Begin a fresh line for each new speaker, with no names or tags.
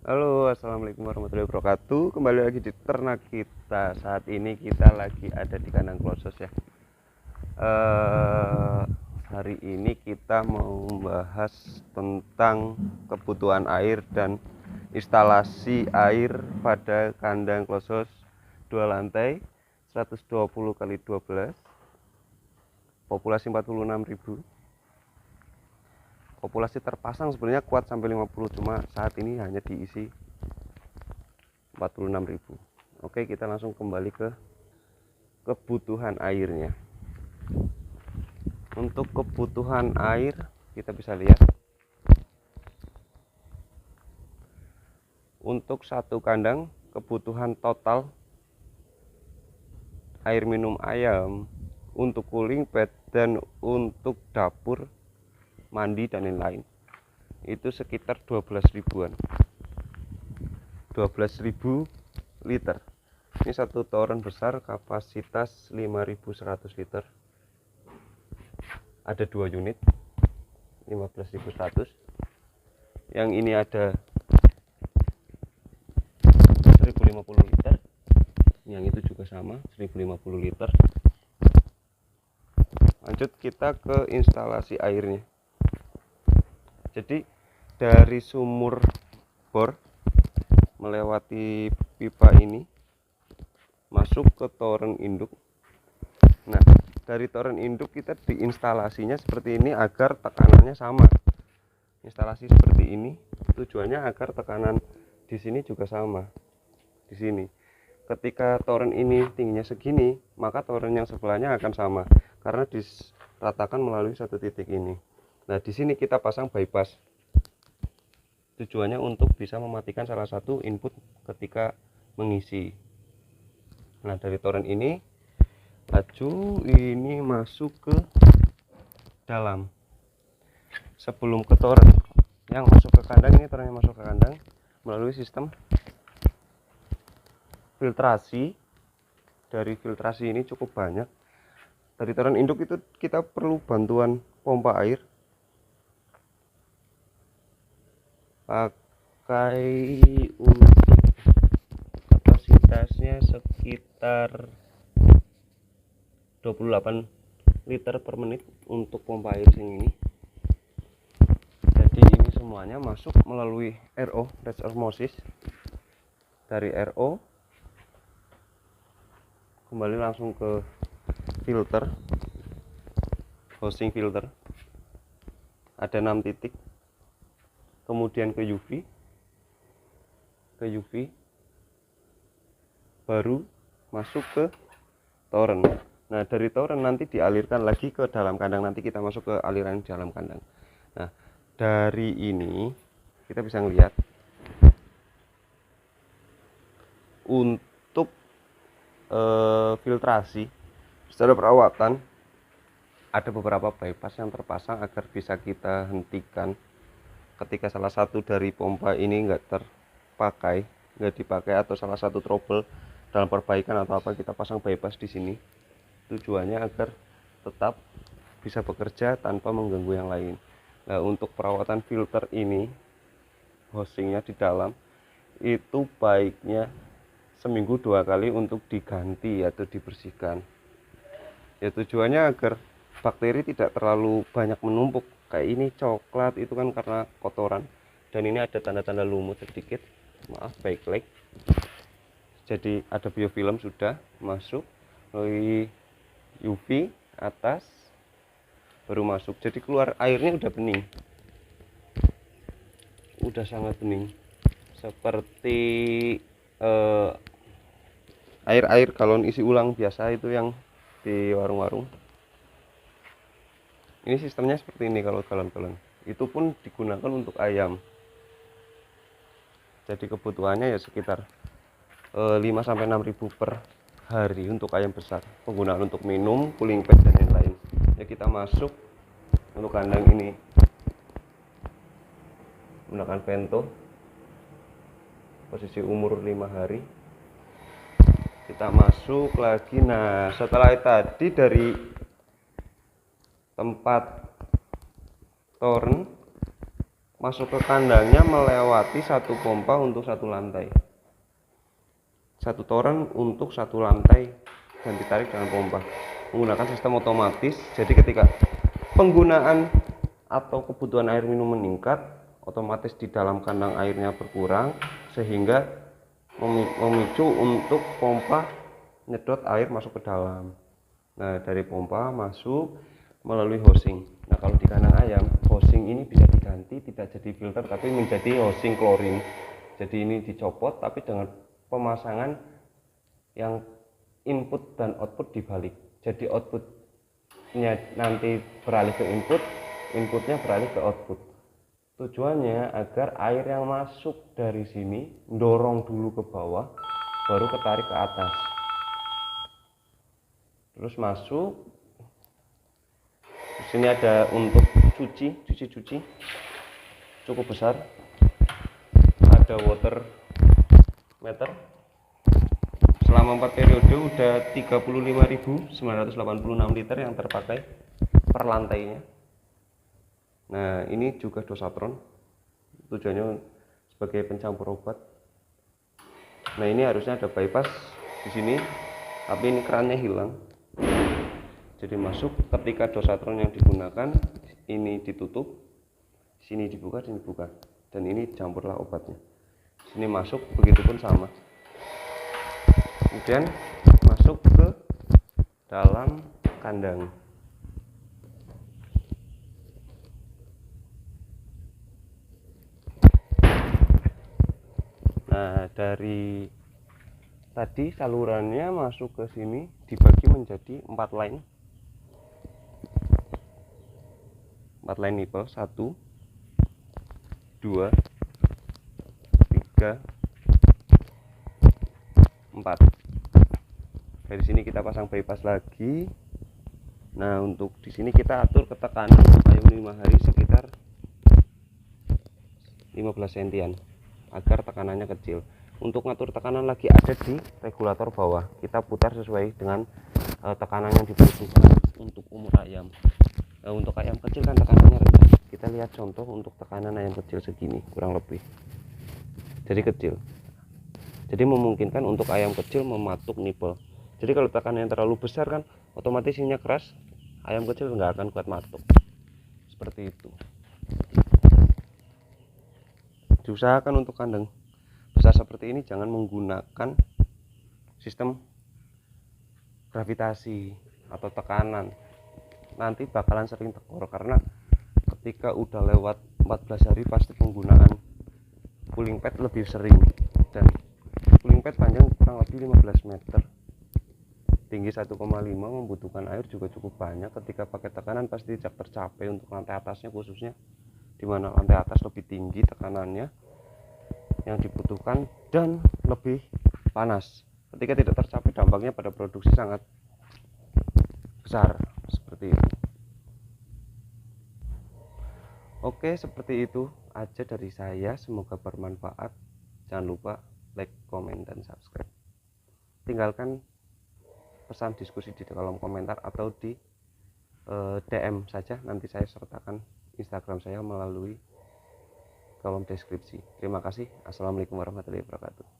Halo, assalamualaikum warahmatullahi wabarakatuh. Kembali lagi di ternak kita. Saat ini kita lagi ada di kandang klosos ya. Hari ini kita mau membahas tentang kebutuhan air dan instalasi air pada kandang klosos 2 lantai 120 kali 12, populasi 46.000. Populasi terpasang sebenarnya kuat sampai 50, cuma saat ini hanya diisi 46.000. Oke, kita langsung kembali ke kebutuhan airnya. Untuk kebutuhan air kita bisa lihat untuk satu kandang kebutuhan total air minum ayam, untuk cooling bed dan untuk dapur mandi dan lain-lain itu sekitar 12 ribuan, 12.000 liter. Ini satu toren besar kapasitas 5.100 liter, ada 2 unit 15.100. Yang ini ada 1.050 liter, yang itu juga sama 1.050 liter. Lanjut kita ke instalasi airnya. Jadi dari sumur bor melewati pipa ini masuk ke toren induk. Nah, dari toren induk kita diinstalasinya seperti ini agar tekanannya sama. Instalasi seperti ini tujuannya agar tekanan di sini juga sama. Di sini. Ketika toren ini tingginya segini, maka toren yang sebelahnya akan sama karena diratakan melalui satu titik ini. Nah, di sini kita pasang bypass. Tujuannya untuk bisa mematikan salah satu input ketika mengisi. Nah, dari toren ini laju ini masuk ke dalam. Sebelum ke toren yang masuk ke kandang, ini toren yang masuk ke kandang melalui sistem filtrasi. Dari filtrasi ini cukup banyak. Dari toren induk itu kita perlu bantuan pompa air, pakai untuk kapasitasnya sekitar 28 liter per menit untuk pompa air sing ini. Jadi ini semuanya masuk melalui RO, reverse osmosis. Dari RO kembali langsung ke filter, hosting filter, ada 6 titik, kemudian ke UV, baru masuk ke toren. Nah, dari toren nanti dialirkan lagi ke dalam kandang, nanti kita masuk ke aliran dalam kandang. Nah, dari ini kita bisa melihat untuk filtrasi secara perawatan ada beberapa bypass yang terpasang agar bisa kita hentikan ketika salah satu dari pompa ini nggak dipakai atau salah satu trouble dalam perbaikan atau apa, kita pasang bypass di sini. Tujuannya agar tetap bisa bekerja tanpa mengganggu yang lain. Nah, untuk perawatan filter ini, hostingnya di dalam itu baiknya seminggu 2 kali untuk diganti atau dibersihkan. Ya, tujuannya agar bakteri tidak terlalu banyak menumpuk. Kayak ini coklat itu kan karena kotoran, dan ini ada tanda-tanda lumut sedikit, maaf, backlight. Jadi ada biofilm sudah masuk melalui UV atas baru masuk, jadi keluar airnya udah bening, udah sangat bening, seperti air galon isi ulang biasa itu yang di warung-warung. Ini sistemnya seperti ini. Kalau galon-galon itu pun digunakan untuk ayam, jadi kebutuhannya ya sekitar 5-6 ribu per hari untuk ayam besar. Penggunaan untuk minum, cooling pad dan lain-lain. Ya, kita masuk untuk kandang ini menggunakan vento, posisi umur 5 hari. Kita masuk lagi. Nah, setelah tadi dari tempat toren masuk ke kandangnya melewati satu pompa untuk satu lantai, satu toren untuk satu lantai, dan ditarik dengan pompa menggunakan sistem otomatis. Jadi ketika penggunaan atau kebutuhan air minum meningkat, otomatis di dalam kandang airnya berkurang, sehingga memicu untuk pompa nyedot air masuk ke dalam. Nah, dari pompa masuk melalui hosing. Nah, kalau di kandang ayam, hosing ini bisa diganti, tidak jadi filter tapi menjadi hosing klorin. Jadi ini dicopot tapi dengan pemasangan yang input dan output dibalik. Jadi outputnya nanti beralih ke input, inputnya beralih ke output. Tujuannya agar air yang masuk dari sini dorong dulu ke bawah, baru ketarik ke atas, terus masuk. Di sini ada untuk cuci cukup besar, ada water meter. Selama 4 periode udah 35.986 liter yang terpakai per lantainya. Nah, ini juga dosatron, tujuannya sebagai pencampur obat. Nah, ini harusnya ada bypass di sini, tapi ini kerannya hilang. Jadi masuk ketika dosatron yang digunakan ini ditutup, sini dibuka, sini dibuka, dan ini campurlah obatnya. Sini masuk, begitupun sama. Kemudian masuk ke dalam kandang. Nah, dari tadi salurannya masuk ke sini dibagi menjadi 4 line. 4 line nipple, 1 2 3 4. Dari sini kita pasang bypass lagi. Nah, untuk di sini kita atur ketekanan untuk ayam 5 hari sekitar 15 sentian agar tekanannya kecil. Untuk ngatur tekanan lagi ada di regulator bawah, kita putar sesuai dengan tekanan yang dibutuhkan untuk umur ayam. Untuk ayam kecil kan tekanannya rendah, kita lihat contoh untuk tekanan ayam kecil segini kurang lebih, jadi kecil, jadi memungkinkan untuk ayam kecil mematuk nipple. Jadi kalau tekanan yang terlalu besar kan otomatis ininya keras, ayam kecil nggak akan kuat matuk, seperti itu. Diusahakan untuk kandang besar seperti ini jangan menggunakan sistem gravitasi atau tekanan, nanti bakalan sering tekor, karena ketika udah lewat 14 hari pasti penggunaan cooling pad lebih sering, dan cooling pad panjang kurang lebih 15 meter, tinggi 1,5, membutuhkan air juga cukup banyak. Ketika pakai tekanan pasti tercapai untuk lantai atasnya, khususnya dimana lantai atas lebih tinggi tekanannya yang dibutuhkan dan lebih panas. Ketika tidak tercapai, dampaknya pada produksi sangat besar, seperti itu. Oke, seperti itu aja dari saya, semoga bermanfaat. Jangan lupa like, komen, dan subscribe. Tinggalkan pesan diskusi di kolom komentar atau di DM saja, nanti saya sertakan Instagram saya melalui kolom deskripsi. Terima kasih. Assalamualaikum warahmatullahi wabarakatuh.